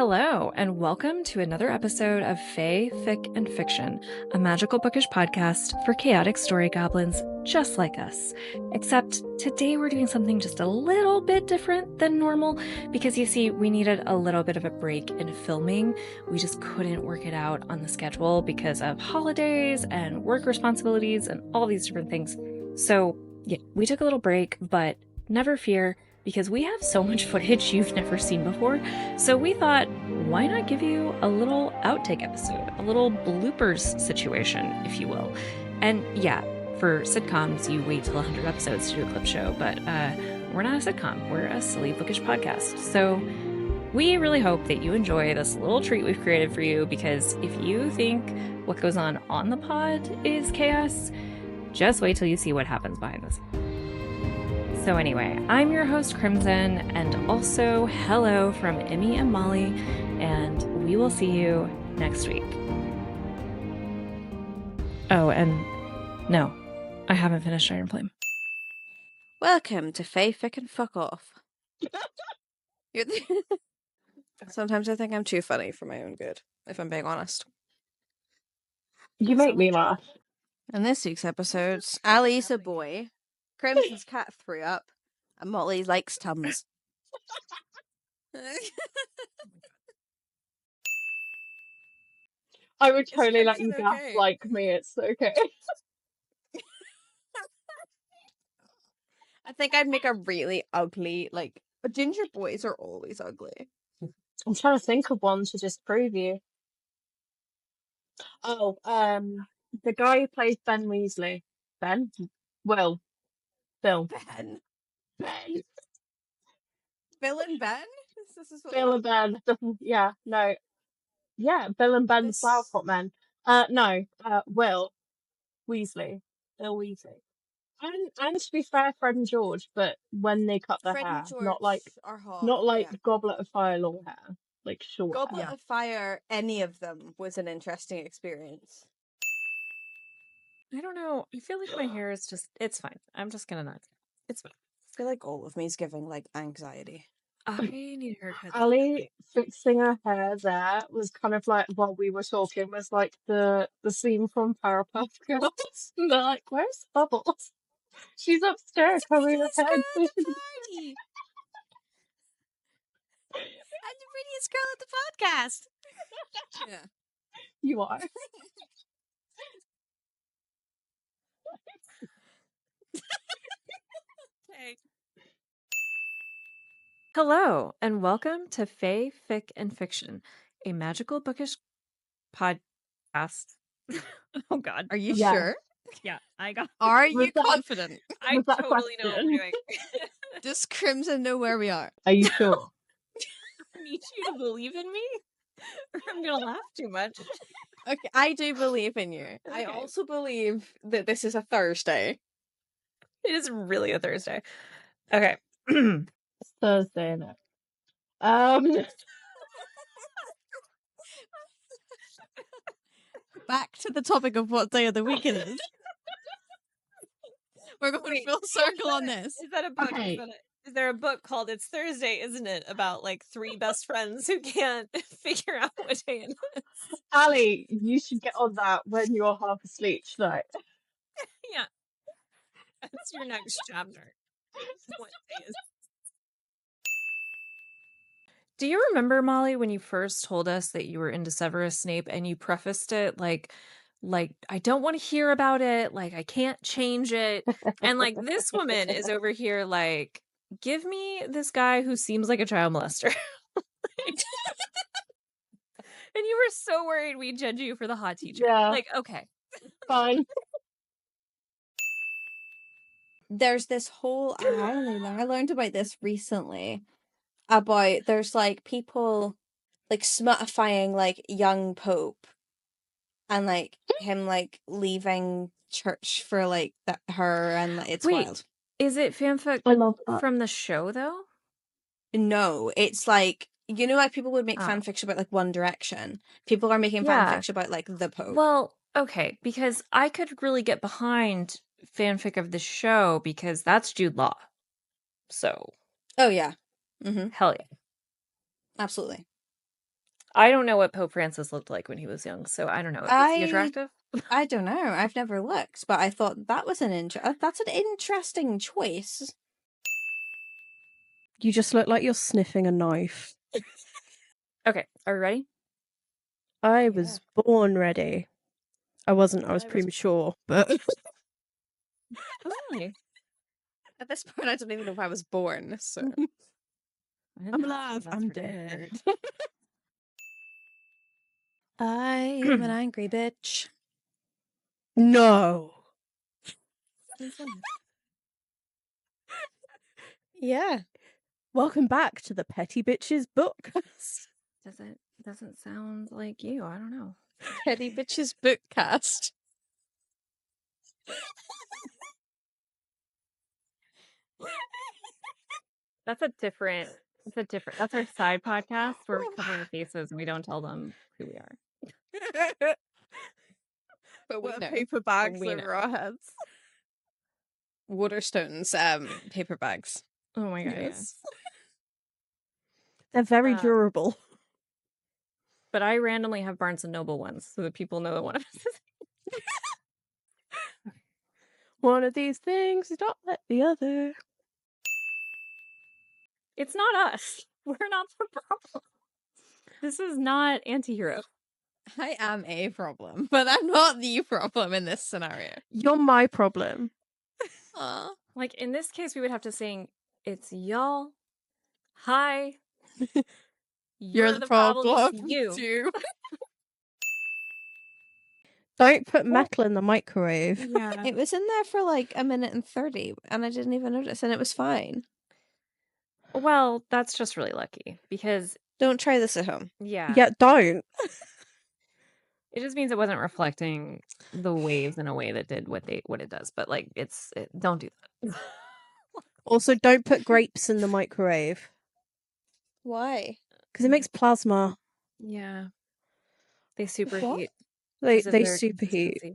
Hello, and welcome to another episode of Fic and Fiction, a magical bookish podcast for chaotic story goblins just like us. Except today we're doing something just a little bit different than normal because you see, we needed a little bit of a break in filming. We just couldn't work it out on the schedule because of holidays and work responsibilities and all these different things. So, yeah, we took a little break, but never fear, because we have so much footage you've never seen before. So we thought, why not give you a little outtake episode, a little bloopers situation, if you will. And yeah, for sitcoms, you wait till 100 episodes to do a clip show, but we're not a sitcom, we're a silly bookish podcast. So we really hope that you enjoy this little treat we've created for you, because if you think what goes on the pod is chaos, just wait till you see what happens behind this. So anyway, I'm your host, Crimson, and also hello from Emmy and Molly, and we will see you next week. Oh, and no, I haven't finished Iron Flame. Welcome to Fic Fiction Fuck Off. Sometimes I think I'm too funny for my own good, if I'm being honest. You make me laugh. In this week's episodes, Ali's a boy, Crimson's cat threw up, and Molly likes Tums. I would totally Is let you Crimson laugh okay? like me. It's okay. I think I'd make a really ugly, ginger boys are always ugly. I'm trying to think of one to disprove you. Oh, the guy who plays Ben Weasley. Ben? Will. Bill. Ben. Ben. Bill and Ben? This is what Bill and Ben. Yeah, no. Yeah, Bill and Ben, the Flower Pot Men. No, Will Weasley. Bill Weasley. And to be fair, Fred and George, but when they cut their Fred hair, and George not like are hot. Yeah. Goblet of Fire long hair, like short Goblet hair. of Fire, any of them was an interesting experience. I don't know. I feel like my hair is just, it's fine. I'm just gonna not. It's fine. I feel like all of me is giving anxiety. I need a haircut. Ali fixing her hair there was kind of like, while we were talking, was like the scene from Powerpuff Girls. And they're like, where's Bubbles? She's upstairs having her hair. Girl at the party. I'm the prettiest girl at the podcast. Yeah. You are. Okay. Hello, and welcome to Fic and Fiction, a magical bookish podcast. Oh God. Are you Yeah. sure? Yeah, I got. Are Was you that- confident? I was that totally know what I'm question? doing. Does Crimson know where we are? Are you sure? I need you to believe in me, or I'm gonna laugh too much. Okay, I do believe in you. I Okay. also believe that this is a Thursday. It is really a Thursday. Okay. It's Thursday, isn't it? Back to the topic of what day of the week it is. We're going Wait, full circle on this. Is that a book? Okay. Is there a book called It's Thursday, Isn't It? About three best friends who can't figure out what day it is. Ali, you should get on that when you're half asleep tonight. Yeah. That's your next chapter. What day is it? Do you remember, Molly, when you first told us that you were into Severus Snape and you prefaced it like I don't want to hear about it, I can't change it, and this woman is over here give me this guy who seems like a child molester. And you were so worried we'd judge you for the hot teacher. Yeah. Okay. Fine. There's this whole I learned about this recently. About there's people smuttifying young Pope and him leaving church for her, and it's Wait, wild. is it fanfic I love that. from the show though? No, it's people would make fanfiction about One Direction. People are making Yeah. fanfiction about the Pope. Well, okay, because I could really get behind fanfic of the show because that's Jude Law. So, oh yeah, hell yeah. absolutely. I don't know what Pope Francis looked like when he was young, so I don't know. Is he attractive? I don't know. I've never looked, but I thought that was that's an interesting choice. You just look like you're sniffing a knife. Okay, are we ready? I was born ready. I wasn't. I was premature, but Really? At this point, I don't even know if I was born. So I'm alive. I'm dead. I am an angry bitch. No. Yeah. Welcome back to the Petty Bitches Bookcast. Doesn't sound like you. I don't know. Petty bitches bookcast. That's that's our side podcast where we cover our faces and we don't tell them who we are. But we What know. paper bags We over know. our heads. Waterstones, paper bags. Oh my god, Yes. They're very durable. But I randomly have Barnes and Noble ones so that people know that one of us is. One of these things is not like the other. It's not us. We're not the problem. This is not Antihero. I am a problem, but I'm not the problem in this scenario. You're my problem. Aw. Like in this case, we would have to sing, "It's y'all. Hi. You're the problem. It's you." Don't put metal in the microwave. Yeah. It was in there for like 1:30, and I didn't even notice, and it was fine. Well, that's just really lucky because Don't try this at home. Yeah, don't. It just means it wasn't reflecting the waves in a way that did what it does. But like, don't do that. Also, don't put grapes in the microwave Why? because it makes plasma. Yeah, they superheat. They because of their superheat. consistency.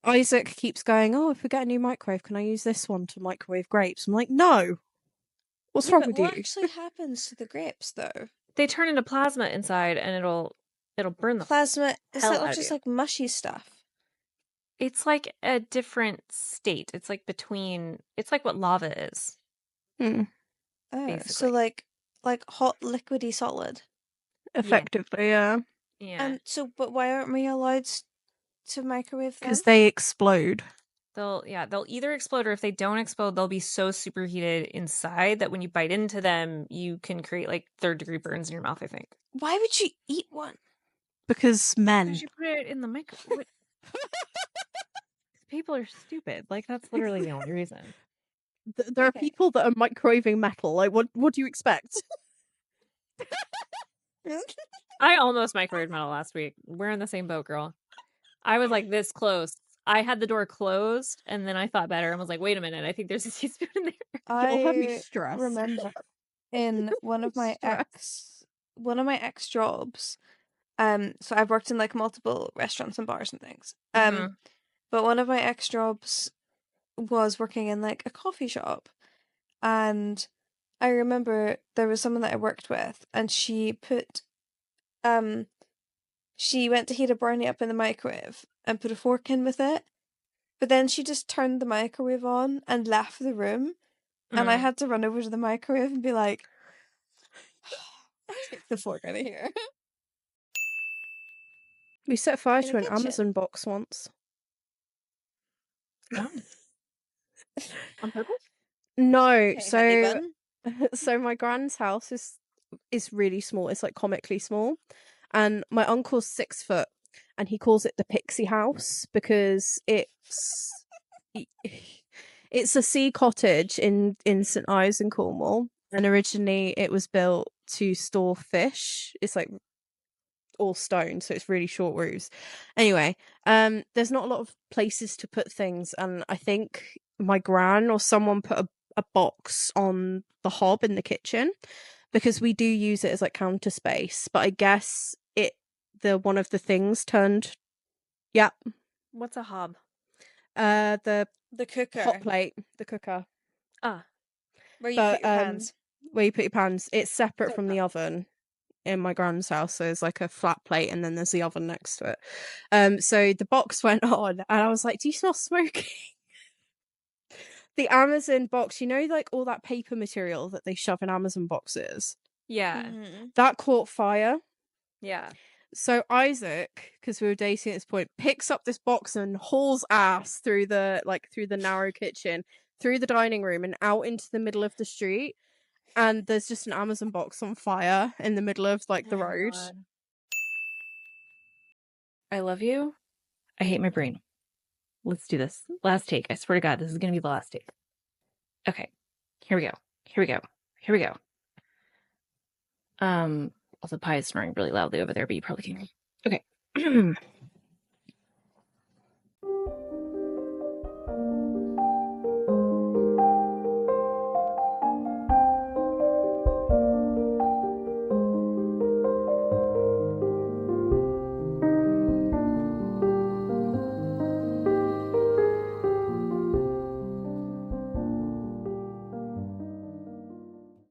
Isaac keeps going, oh, if we get a new microwave, can I use this one to microwave grapes? I'm like, no. What's wrong with you? What actually happens to the grapes, though? They turn into plasma inside, and it'll burn the Plasma, is hell that out not of just you. like mushy stuff? It's like a different state. It's like it's like what lava is. Hmm. Oh, Basically. so like hot liquidy solid. Effectively, yeah. Yeah. But why aren't we allowed to microwave them? Because they explode. They'll either explode, or if they don't explode, they'll be so superheated inside that when you bite into them, you can create like 3rd-degree burns in your mouth, I think. Why would you eat one? Because men. Because you put it in the microwave. People are stupid. Like, that's literally the only reason. There are people that are microwaving metal. Like, what do you expect? I almost microwaved metal last week. We're in the same boat, girl. I was like this close. I had the door closed, and then I thought better and was like, wait a minute, I think there's a teaspoon in there. You'll have me stressed. remember in one of my ex jobs, so I've worked in like multiple restaurants and bars and things. But one of my ex jobs was working in like a coffee shop, and I remember there was someone that I worked with, and she went to heat a brownie up in the microwave and put a fork in with it, but then she just turned the microwave on and left the room, and I had to run over to the microwave and be like, take the fork out of here. We set fire In a to an kitchen. Amazon box once. On purpose? No, Okay, honey bun. so my grand's house is really small. It's like comically small, and my uncle's 6 foot, and he calls it the Pixie House because it's a sea cottage in St Ives in Cornwall, and originally it was built to store fish. It's like all stone, so it's really short roofs. Anyway, there's not a lot of places to put things, and I think my gran or someone put a box on the hob in the kitchen because we do use it as like counter space, but I guess one of the things turned. Yeah. What's a hob? The cooker. hot plate, the cooker. Ah. Where you put your pans. Where you put your pans. It's separate from the oven. in my grand's house. So there's like a flat plate and then there's the oven next to it. So the box went on and I was like, do you smell smoking? The Amazon box, you know, like all that paper material that they shove in Amazon boxes? Yeah. Mm-hmm. That caught fire. Yeah. So Isaac, because we were dating at this point, picks up this box and hauls ass through the narrow kitchen, through the dining room and out into the middle of the street. And there's just an Amazon box on fire in the middle of like the road. God. I love you. I hate my brain. Let's do this. Last take. I swear to God, this is going to be the last take. Okay. Here we go. Here we go. Here we go. Also, Pie is snoring really loudly over there, but you probably can't. Okay.